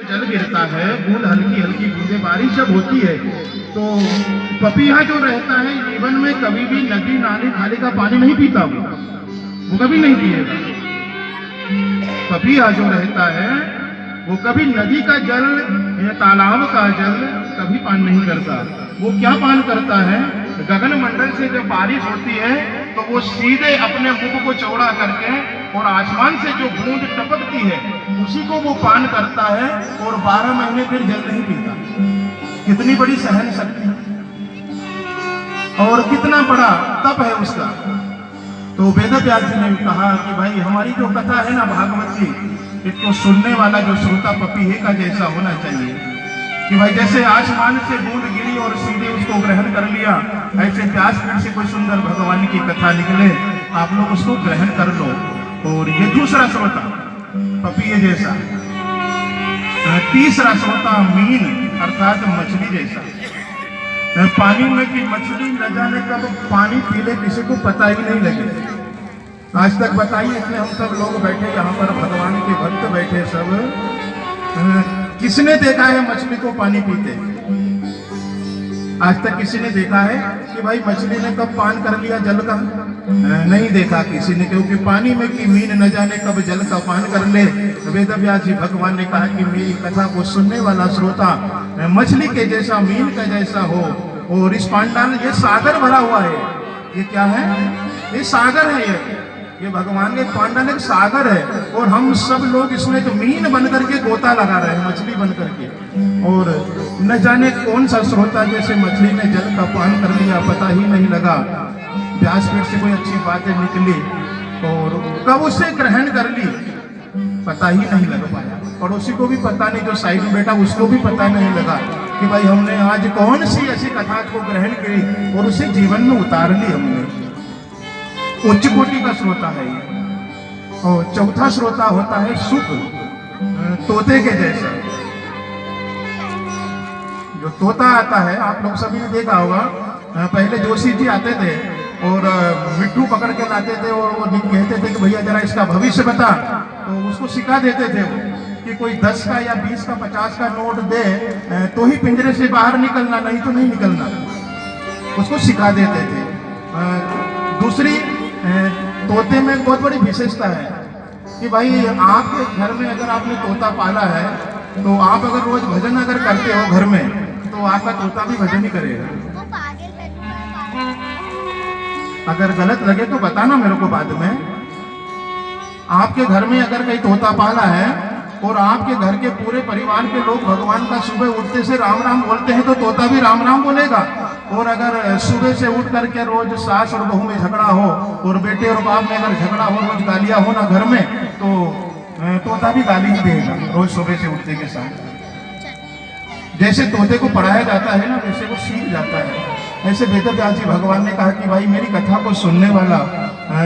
जल गिरता है, बूंद हल्की हल्की बूंदे बारिश जब होती है तो पपीहा जो रहता है जीवन में कभी भी नदी नाले खाले का पानी नहीं पीता, वो कभी नहीं पिएगा। पपीहा जो रहता है वो कभी नदी का जल या तालाब का जल कभी पान नहीं करता। वो क्या पान करता है? गगन मंडल से जब बारिश होती है तो वो सीधे अपने मुख को चौड़ा करके और आसमान से जो बूंद टपकती है उसी को वो पान करता है और 12 महीने फिर जल नहीं पीता। कितनी बड़ी सहन शक्ति और कितना बड़ा तप है उसका। तो वेद व्यास जी ने कहा कि भाई हमारी जो कथा है ना भागवत की, इसको सुनने वाला जो श्रोता पपीहे का जैसा होना चाहिए कि भाई जैसे आसमान से बूंद गिरी और सीधे उसको ग्रहण कर लिया, ऐसे व्यासपीठ से कोई सुंदर भगवान की कथा निकले, आप लोग उसको ग्रहण कर लो। और ये दूसरा श्रोता पपीहे जैसा। तीसरा श्रोता मीन अर्थात मछली जैसा। पानी में की मछली न जाने कब पानी पी ले किसी को पता ही नहीं लगे। आज तक बताइए, इसलिए हम सब लोग बैठे यहाँ पर, भगवान के भक्त बैठे सब, किसने देखा है मछली को पानी पीते? आज तक किसी ने देखा है कि भाई मछली ने कब पान कर लिया जल का? नहीं देखा किसी ने, क्योंकि पानी में की मीन न जाने कब जल का पान कर ले। वेद व्यास जी भगवान ने कहा कि मेरी कथा को सुनने वाला श्रोता मछली के जैसा, मीन का जैसा हो। और इस पांडाल ये सागर भरा हुआ है। ये क्या है? ये सागर है। ये भगवान के पांडाल एक सागर है और हम सब लोग इसमें तो मीन बन करके गोता लगा रहे हैं, मछली बन करके। और न जाने कौन सा श्रोता जैसे मछली ने जल का पान कर लिया, पता ही नहीं लगा। व्यासपीठ से कोई अच्छी बातें निकली और कब उसे ग्रहण कर ली पता ही नहीं लग पाया। पड़ोसी को भी पता नहीं, जो साइड में बैठा उसको भी पता नहीं लगा कि भाई हमने आज कौन सी ऐसी कथा को ग्रहण की और उसे जीवन में उतार ली हमने। उच्च कोटि का श्रोता है ये। और चौथा श्रोता होता है सुख, तोते के जैसा। जो तोता आता है, आप लोग सभी ने देखा होगा, पहले जोशी जी आते थे और मिट्टू पकड़ के लाते थे और वो कहते थे कि भैया जरा इसका भविष्य बता। तो उसको सिखा देते थे कि कोई 10 का या 20 का 50 का नोट दे तो ही पिंजरे से बाहर निकलना, नहीं तो नहीं निकलना। उसको सिखा देते थे। दूसरी, तोते में बहुत बड़ी विशेषता है कि भाई आपके घर में अगर आपने तोता पाला है तो आप अगर रोज भजन अगर करते हो घर में तो आपका तोता भी भजन ही करेगा। अगर गलत लगे तो बताना मेरे को बाद में। आपके घर में अगर कहीं तोता पाला है और आपके घर के पूरे परिवार के लोग भगवान का सुबह उठते से राम राम बोलते हैं तो तोता भी राम राम बोलेगा। और अगर सुबह से उठ करके रोज सास और बहू में झगड़ा हो और बेटे और बाप में अगर झगड़ा हो, रोज गालियां हो ना घर में, तो तोता भी गाली ही देगा रोज सुबह से उठते के साथ। जैसे तोते को पढ़ाया जाता है ना, वैसे वो सीख जाता है। ऐसे वेद व्यास जी भगवान ने कहा कि भाई मेरी कथा को सुनने वाला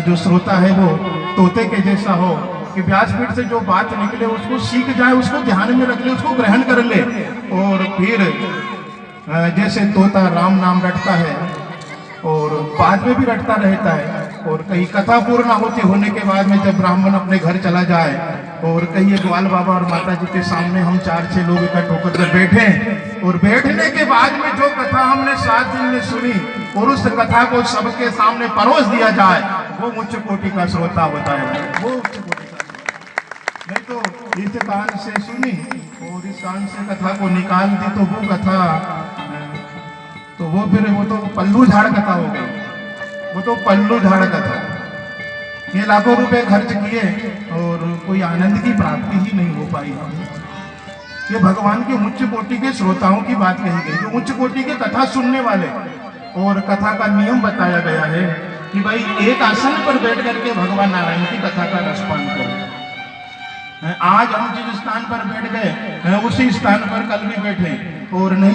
जो श्रोता है वो तोते के जैसा हो, कि व्यासपीठ से जो बात निकले उसको सीख जाए, उसको ध्यान में रख ले, उसको ग्रहण कर ले। और फिर जैसे तोता राम नाम रटता है और बाद में भी रटता रहता है, और कहीं कथा पूर्ण होती होने के बाद में जब ब्राह्मण अपने घर चला जाए और कहीं ग्वाल बाबा और माता जी के सामने हम 4-6 लोग इकट्ठ होकर जब बैठे और बैठने के बाद में जो कथा हमने 7 दिन में सुनी और उस कथा को सबके सामने परोस दिया जाए, वो उच्च कोटि का श्रोता होता है। वो उच्च कोटि का, नहीं तो इस कान से सुनी और इस कान से कथा को निकाल दी तो वो कथा, तो वो फिर वो तो पल्लू झाड़ कथा हो गई। वो तो पल्लू झाड़ कथा। ये लाखों रुपए खर्च किए और कोई आनंद की प्राप्ति ही नहीं हो पाई। ये भगवान के उच्च कोटि के श्रोताओं की बात कही गई, जो उच्च कोटि के कथा सुनने वाले। और कथा का नियम बताया गया है कि भाई एक आसन पर बैठ करके भगवान नारायण की कथा का रसपान करो। आज हम जिस स्थान पर बैठ गए उसी स्थान पर कल भी बैठे और नहीं